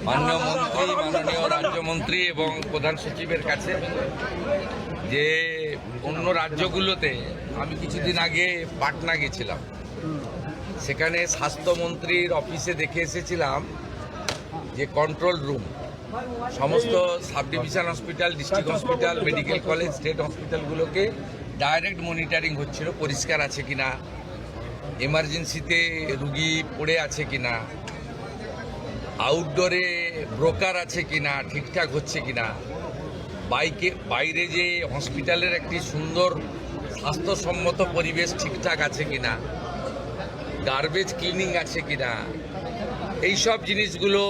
মাননীয় রাজ্যমন্ত্রী এবং প্রধান সচিবের কাছে যে অন্য রাজ্যগুলোতে আমি কিছুদিন আগে পাটনা গেছিলাম, সেখানে স্বাস্থ্যমন্ত্রীর অফিসে দেখে এসেছিলাম যে কন্ট্রোল রুম সমস্ত sub division hospital, district hospital, medical college, state হসপিটালগুলোকে ডাইরেক্ট মনিটরিং হচ্ছিল, পরিষ্কার আছে কিনা, এমার্জেন্সিতে রুগী পড়ে আছে কিনা, আউটডোরে ব্রোকার আছে কিনা, ঠিকঠাক হচ্ছে কিনা, বাইরে যে হসপিটালের একটি সুন্দর স্বাস্থ্যসম্মত পরিবেশ ঠিকঠাক আছে কিনা, গার্বেজ ক্লিনিং আছে কিনা, এইসব জিনিসগুলো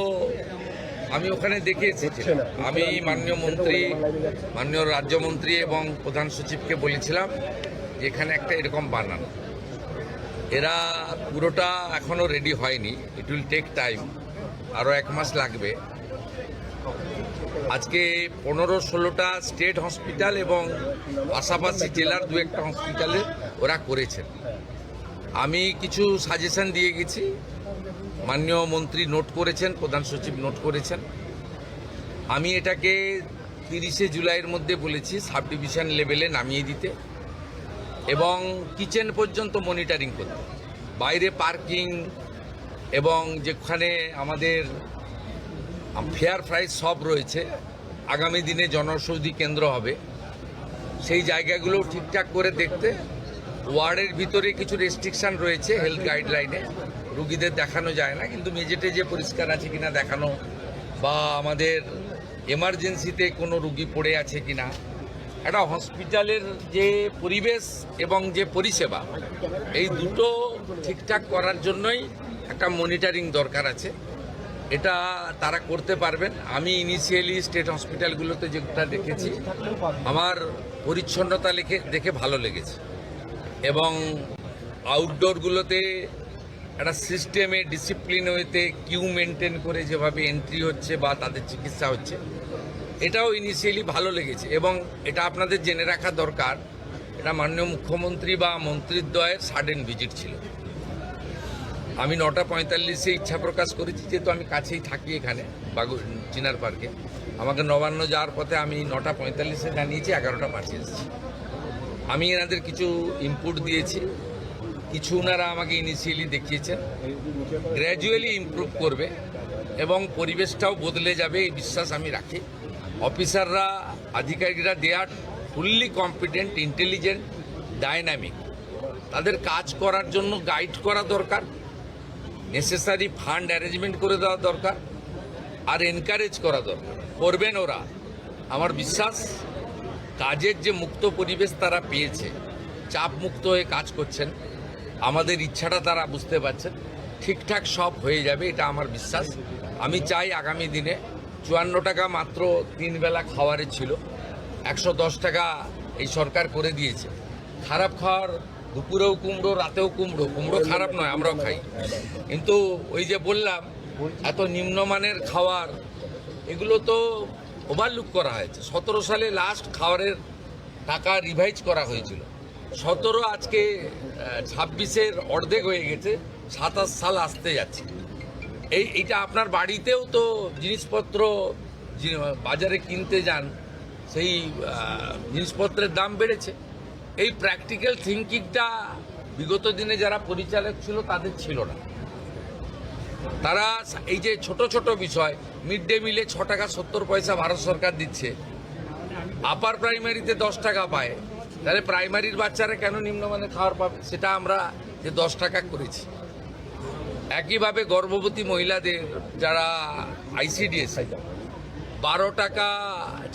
আমি ওখানে দেখে এসেছি। আমি মাননীয় রাজ্যমন্ত্রী এবং প্রধান সচিবকে বলেছিলাম যে এখানে একটা এরকম বানানো, এরা পুরোটা এখনও রেডি হয়নি, ইট উইল টেক টাইম, আরও 1 মাস লাগবে। আজকে 15-16টা স্টেট হসপিটাল এবং পাশাপাশি জেলার 2-1টা হসপিটালে ওরা করেছেন। আমি কিছু সাজেশন দিয়ে গেছি, মাননীয় মন্ত্রী নোট করেছেন, প্রধান সচিব নোট করেছেন। আমি এটাকে 30শে জুলাইয়ের মধ্যে বলেছি সাব ডিভিশন লেভেলে নামিয়ে দিতে এবং কিচেন পর্যন্ত মনিটরিং করতে, বাইরে পার্কিং এবং যেখানে আমাদের ফেয়ার প্রাইস সব রয়েছে, আগামী দিনে জনঔষধি কেন্দ্র হবে, সেই জায়গাগুলো ঠিকঠাক করে দেখতে। ওয়ার্ডের ভিতরে কিছু রেস্ট্রিকশান রয়েছে হেলথ গাইডলাইনে, রুগীদের দেখানো যায় না, কিন্তু মেঝেটে যে পরিষ্কার আছে কিনা দেখানো, বা আমাদের এমার্জেন্সিতে কোনো রুগী পড়ে আছে কিনা, একটা হসপিটালের যে পরিবেশ এবং যে পরিষেবা, এই দুটো ঠিকঠাক করার জন্যই একটা মনিটরিং দরকার আছে। এটা তারা করতে পারবেন। আমি ইনিশিয়ালি স্টেট হসপিটালগুলোতে যেটা দেখেছি, আমার পরিচ্ছন্নতা দেখে ভালো লেগেছে এবং আউটডোরগুলোতে একটা সিস্টেমে ডিসিপ্লিন ওয়েতে কিউ মেনটেন করে যেভাবে এন্ট্রি হচ্ছে বা তাদের চিকিৎসা হচ্ছে, এটাও ইনিশিয়ালি ভালো লেগেছে। এবং এটা আপনাদের জেনে রাখা দরকার, এটা মাননীয় মুখ্যমন্ত্রী বা মন্ত্রীদ্বয়ের সাডেন ভিজিট ছিল। আমি 9:45-এ ইচ্ছা প্রকাশ করেছি, যেহেতু আমি কাছেই থাকি এখানে চিনার পার্কে, আমাকে নবান্ন যাওয়ার পথে আমি 9:45-এ জানিয়েছি, 11:05 এসেছি। আমি এনাদের কিছু ইনপুট দিয়েছি, কিছু ওনারা আমাকে ইনিশিয়ালি দেখিয়েছেন, গ্র্যাজুয়ালি ইমপ্রুভ করবে এবং পরিবেশটাও বদলে যাবে এই বিশ্বাস আমি রাখি। অফিসাররা, আধিকারিকরা দে আর ফুললি কম্পিটেন্ট, ইন্টেলিজেন্ট, ডাইনামিক। তাদের কাজ করার জন্য গাইড করা দরকার, নেসেসারি ফান্ড অ্যারেঞ্জমেন্ট করে দেওয়া দরকার, আর এনকারেজ করা দরকার। করবেন ওরা, আমার বিশ্বাস। কাজের যে মুক্ত পরিবেশ তারা পেয়েছে, চাপ মুক্ত হয়ে কাজ করছেন, আমাদের ইচ্ছাটা তারা বুঝতে পারছেন, ঠিকঠাক সব হয়ে যাবে, এটা আমার বিশ্বাস। আমি চাই আগামী দিনে 54 টাকা মাত্র 3 বেলা খাওয়ারে ছিল, 110 টাকা এই সরকার করে দিয়েছে। খারাপ খাওয়ার, দুপুরেও কুমড়ো, রাতেও কুমড়ো, কুমড়ো খারাপ নয়, আমরাও খাই, কিন্তু ওই যে বললাম এত নিম্নমানের খাওয়ার, এগুলো তো ওভারলুক করা হয়েছে। 17 সালে লাস্ট খাওয়ারের টাকা রিভাইজ করা হয়েছিল, 17 আজকে 26-এর অর্ধেক হয়ে গেছে, 27 সাল আসতে যাচ্ছে। এইটা আপনার বাড়িতেও তো জিনিসপত্র বাজারে কিনতে যান, সেই জিনিসপত্রের দাম বেড়েছে। এই প্র্যাকটিক্যাল থিঙ্কিংটা বিগত দিনে যারা পরিচালক ছিল তাদের ছিল না। তারা এই যে ছোট ছোট বিষয়, মিড ডে মিলে 6 টাকা 70 পয়সা ভারত সরকার দিচ্ছে, আপার প্রাইমারিতে 10 টাকা পায়, তাহলে প্রাইমারির বাচ্চারা কেন নিম্নমানের খাবার পাবে? সেটা আমরা যে 10 টাকা করেছি। একইভাবে গর্ভবতী মহিলাদের যারা আইসিডিএস 12 টাকা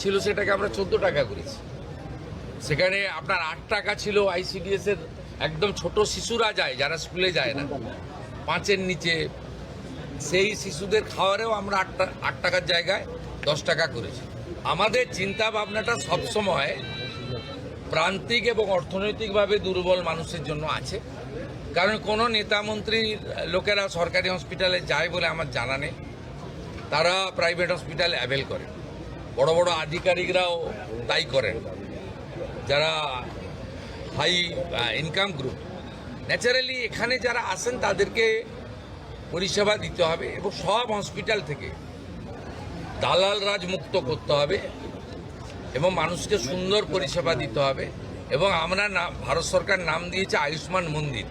ছিল, সেটাকে আমরা 14 টাকা করেছি। সেখানে আপনার 8 টাকা ছিল আইসিডিএস এর, একদম ছোট শিশুরা যায় যারা স্কুলে যায় না, 5-এর নিচে, সেই শিশুদের খাওয়ারেও আমরা 8 টাকার জায়গায় 10 টাকা করেছি। আমাদের চিন্তা ভাবনাটা সবসময় প্রান্তিক এবং অর্থনৈতিকভাবে দুর্বল মানুষের জন্য আছে। কারণ কোনো নেতা মন্ত্রীর লোকেরা সরকারি হসপিটালে যায় বলে আমার জানা নেই, তারা প্রাইভেট হসপিটাল অ্যাভেল করে, বড় বড় আধিকারিকরাও তাই করেন, যারা হাই ইনকাম গ্রুপ। ন্যাচারালি এখানে যারা আসেন তাদেরকে পরিষেবা দিতে হবে এবং সব হসপিটাল থেকে দালাল রাজ মুক্ত করতে হবে এবং মানুষকে সুন্দর পরিষেবা দিতে হবে। এবং আমরা ভারত সরকার নাম দিয়েছে আয়ুষ্মান মন্দির।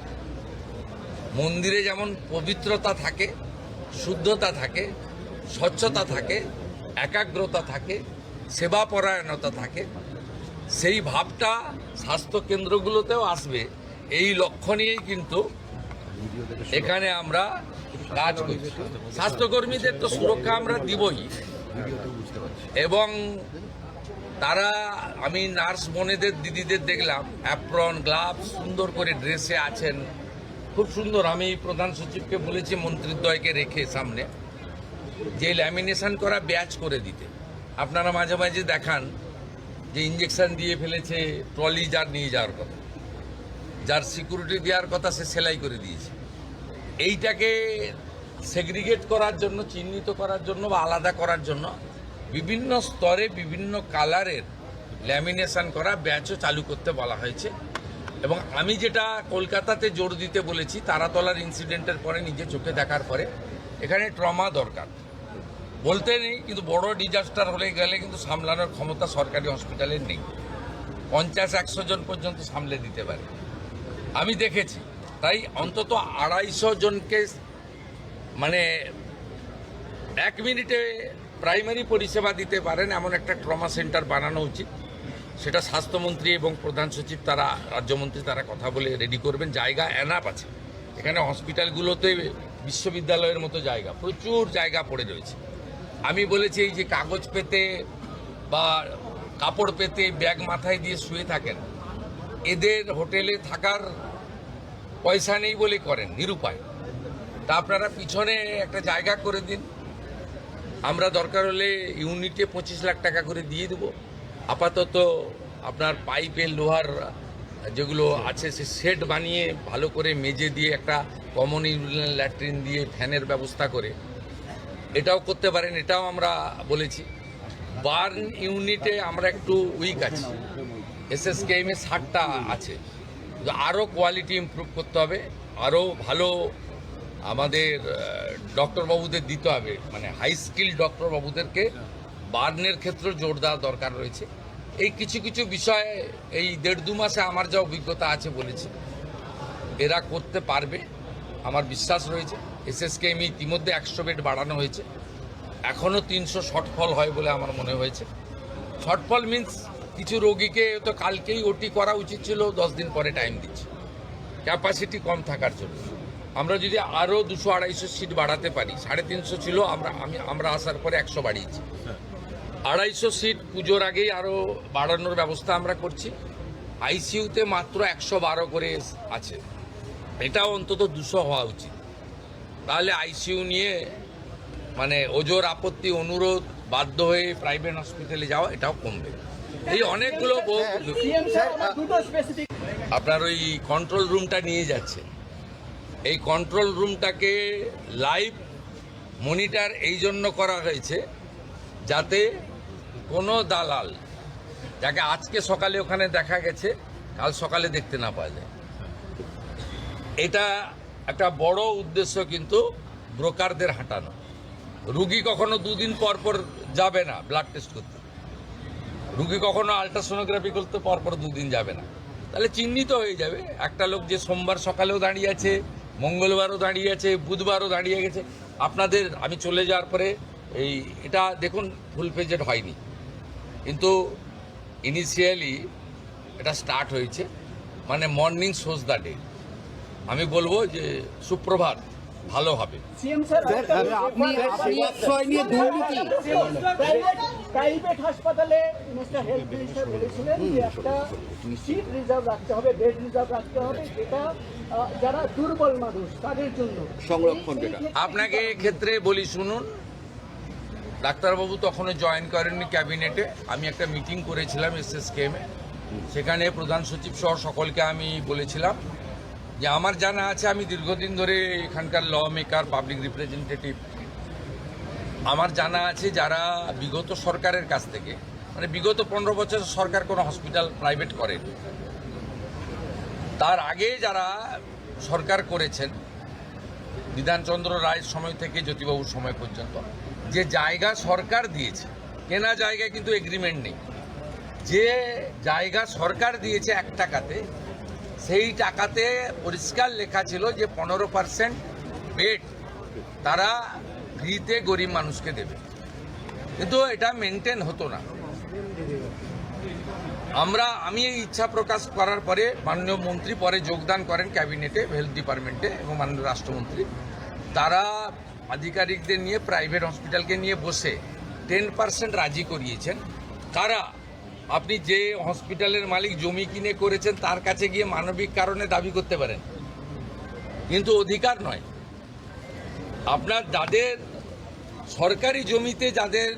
মন্দিরে যেমন পবিত্রতা থাকে, শুদ্ধতা থাকে, স্বচ্ছতা থাকে, একাগ্রতা থাকে, সেবাপরায়ণতা থাকে, সেই ভাবটা স্বাস্থ্য কেন্দ্রগুলোতেও আসবে। এই লক্ষ্য নিয়েই কিন্তু এখানে আমরা কাজ করছি। স্বাস্থ্যকর্মীদের তো সুরক্ষা আমরা দিবই, এবং তারা, আমি নার্স বোনেদের দিদিদের দেখলাম অ্যাপ্রন, গ্লাভস, সুন্দর করে ড্রেসে আছেন, খুব সুন্দর। আমি প্রধান সচিবকে বলেছি মন্ত্রীদ্বয়কে রেখে সামনে যে ল্যামিনেশন করা ব্যাচ করে দিতে। আপনারা মাঝে মাঝে দেখান যে ইঞ্জেকশন দিয়ে ফেলেছে, ট্রলি যার নিয়ে যাওয়ার কথা, যার সিকিউরিটি দেওয়ার কথা সে সেলাই করে দিয়েছে। এইটাকে সেগ্রিগেট করার জন্য, চিহ্নিত করার জন্য বা আলাদা করার জন্য বিভিন্ন স্তরে বিভিন্ন কালারের ল্যামিনেশন করা ব্যাচও চালু করতে বলা হয়েছে। এবং আমি যেটা কলকাতাতে জোর দিতে বলেছি, তারাতলার ইনসিডেন্টের পরে নিজে চোখে দেখার পরে, এখানে ট্রমা দরকার বলতে নেই, কিন্তু বড় ডিজাস্টার হলে গেলে কিন্তু সামলানোর ক্ষমতা সরকারি হসপিটালের নেই। 50-100 জন পর্যন্ত সামলে দিতে পারে, আমি দেখেছি। তাই অন্তত 250 জনকে মানে 1 মিনিটে প্রাইমারি পরিষেবা দিতে পারেন এমন একটা ট্রমা সেন্টার বানানো উচিত। সেটা স্বাস্থ্যমন্ত্রী এবং প্রধান সচিব, তারা, রাজ্যমন্ত্রী, তারা কথা বলে রেডি করবেন। জায়গা এনাফ আছে এখানে। হসপিটালগুলোতে বিশ্ববিদ্যালয়ের মতো জায়গা, প্রচুর জায়গা পড়ে রয়েছে। আমি বলেছি এই যে কাগজ পেতে বা কাপড় পেতে ব্যাগ মাথায় দিয়ে শুয়ে থাকেন, এদের হোটেলে থাকার পয়সা নেই বলে করেন, নিরুপায়। তা আপনারা পিছনে একটা জায়গা করে দিন, আমরা দরকার হলে ইউনিটে 25 লাখ টাকা করে দিয়ে দেবো। আপাতত আপনার পাইপের লোহার যেগুলো আছে সে সেট বানিয়ে ভালো করে মেজে দিয়ে একটা কমন ইউরিনাল ল্যাট্রিন দিয়ে ফ্যানের ব্যবস্থা করে এটাও করতে পারেন, এটাও আমরা বলেছি। বার্ন ইউনিটে আমরা একটু উইক আছি, এসএসকেএমে 60টা আছে, আরও কোয়ালিটি ইমপ্রুভ করতে হবে, আরও ভালো আমাদের ডক্টরবাবুদের দিতে হবে, মানে হাই স্কিল ডক্টরবাবুদেরকে বার্নের ক্ষেত্রে জোর দেওয়া দরকার রয়েছে। এই কিছু কিছু বিষয়ে এই 1.5-2 মাসে আমার যা অভিজ্ঞতা আছে বলেছি, এরা করতে পারবে, আমার বিশ্বাস রয়েছে। এসএসকেএম ইতিমধ্যে 100 বেড বাড়ানো হয়েছে, এখনও 300 শর্টফল হয় বলে আমার মনে হয়েছে। শর্টফল মিন্স কিছু রোগীকে তো কালকেই ওটি করা উচিত ছিল, 10 দিন পরে টাইম দিচ্ছে ক্যাপাসিটি কম থাকার জন্য। আমরা যদি আরও 200-250 সিট বাড়াতে পারি, 350 ছিল, আমরা আসার পরে 100 বাড়িয়েছি। 250 সিট পুজোর আগেই আরও বাড়ানোর ব্যবস্থা আমরা করছি। আইসিইউতে মাত্র 112 করে আছে, এটাও অন্তত 200 হওয়া উচিত। তাহলে আইসিইউ নিয়ে মানে ওজোর আপত্তি, অনুরোধ, বাধ্য হয়ে প্রাইভেট হসপিটালে যাওয়া, এটাও কমবে। এই অনেকগুলো আপনার ওই কন্ট্রোল রুমটা নিয়ে যাচ্ছে, এই কন্ট্রোল রুমটাকে লাইভ মনিটর এই জন্য করা হয়েছে যাতে কোনো দালাল, যাকে আজকে সকালে ওখানে দেখা গেছে, কাল সকালে দেখতে না পাওয়া যায়। এটা একটা বড় উদ্দেশ্য, কিন্তু ব্রোকারদের হাঁটানো। রুগী কখনো 2 দিন পর পর যাবে না ব্লাড টেস্ট করতে, রুগী কখনো আলট্রাসোনোগ্রাফি করতে পরপর 2 দিন যাবে না, তাহলে চিহ্নিত হয়ে যাবে একটা লোক যে সোমবার সকালেও দাঁড়িয়ে আছে, মঙ্গলবারও দাঁড়িয়ে আছে, বুধবারও দাঁড়িয়ে গেছে। আপনাদের আমি চলে যাওয়ার পরে এটা দেখুন ফুল পেজেড হয়নি, কিন্তু ইনিশিয়ালি এটা স্টার্ট হয়েছে, মানে মর্নিং শোজ দ্য ডে। আমি বলবো যে সুপ্রভাত, ভালো হবে। প্রাইভেট হাসপাতালে মিস্টার হেলথ মিনিস্টার বলেছিলেন যে একটা সিট রিজার্ভ রাখতে হবে, বেড রিজার্ভ রাখতে হবে, যেটা যারা দুর্বল মানুষ তাদের জন্য সংরক্ষণ। আপনাকে ক্ষেত্রে বলি শুনুন, ডাক্তারবাবু তখনও জয়েন করেননি ক্যাবিনেটে। আমি একটা মিটিং করেছিলাম এসএসকেএমে, সেখানে প্রধান সচিব সহ সকলকে আমি বলেছিলাম যে আমার জানা আছে, আমি দীর্ঘদিন ধরে এখানকার ল মেকার, পাবলিক রিপ্রেজেন্টেটিভ, আমার জানা আছে যারা বিগত সরকারের কাছ থেকে, মানে বিগত 15 বছর সরকার কোনো হসপিটাল প্রাইভেট করেনি, তার আগে যারা সরকার করেছেন বিধানচন্দ্র রায়ের সময় থেকে জ্যোতিবাবুর সময় পর্যন্ত, যে জায়গা সরকার দিয়েছে, কেনা জায়গায় কিন্তু এগ্রিমেন্ট নেই, যে জায়গা সরকার দিয়েছে 1 টাকাতে, সেই টাকাতে পরিষ্কার লেখা ছিল যে 15% বেড তারা ফ্রিতে গরিব মানুষকে দেবে, কিন্তু এটা মেনটেন হতো না। আমি এই ইচ্ছা প্রকাশ করার পরে মাননীয় মন্ত্রী পরে যোগদান করেন ক্যাবিনেটে, হেলথ ডিপার্টমেন্টে, এবং মাননীয় রাষ্ট্রমন্ত্রী তারা আধিকারিকদের নিয়ে প্রাইভেট হসপিটালকে নিয়ে বসে 10% রাজি করিয়েছেন। কারা? আপনি যে হসপিটালের মালিক জমি কিনে করেছেন তার কাছে গিয়ে মানবিক কারণে দাবি করতে পারেন, কিন্তু অধিকার নয়। আপনার যাদের সরকারি জমিতে যাদের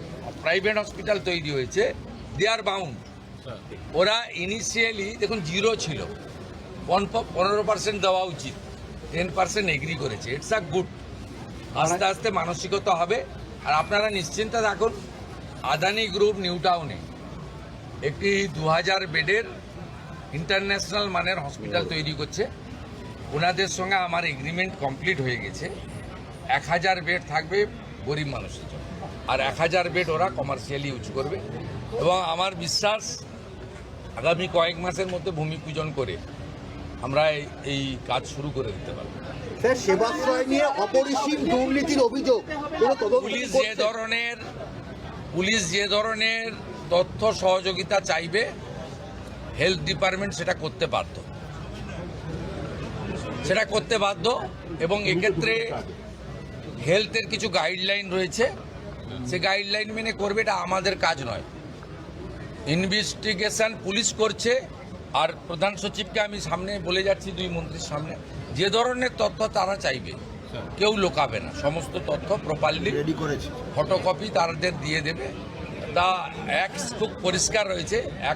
প্রাইভেট হসপিটাল তৈরি হয়েছে, দে আর বাউন্ড। ওরা ইনিশিয়ালি দেখুন 0 ছিল, 15% দেওয়া উচিত, 10% এগ্রি করেছে। It's a good. আস্তে আস্তে মানসিকতা হবে। আর আপনারা নিশ্চিন্তে থাকুন, আদানি গ্রুপ নিউ টাউনে একটি 2000 বেডের ইন্টারন্যাশনাল মানের হসপিটাল তৈরি করছে। ওনাদের সঙ্গে আমার এগ্রিমেন্ট কমপ্লিট হয়ে গেছে। 1000 বেড থাকবে গরিব মানুষের জন্য, আর 1000 বেড ওরা কমার্শিয়ালি ইউজ করবে। এবং আমার বিশ্বাস আগামী কয়েক মাসের মধ্যে ভূমি পূজন করে আমরা এই কাজ শুরু করে দিতে পারব। স্যার, সেবাশ্রয় নিয়ে অপরিসীম দুর্নীতির অভিযোগ, পুলিশ যে ধরনের তথ্য সহযোগিতা চাইবে, হেলথ ডিপার্টমেন্ট সেটা করতে বাধ্য। এবং এক্ষেত্রে হেলথের কিছু গাইডলাইন রয়েছে, সে গাইডলাইন মেনে করবে। এটা আমাদের কাজ নয়। ইনভেস্টিগেশন পুলিশ করছে, আর প্রধান সচিবকে আমি সামনে বলে যাচ্ছি, 2 মন্ত্রীর সামনে, যে ধরনের তথ্য তারা চাইবে কেউ লোকাবে না, সমস্ত তথ্য প্রপারলি রেডি করেছে, ফটোকপি তাদের দিয়ে দেবে। তা খুব পরিষ্কার রয়েছে।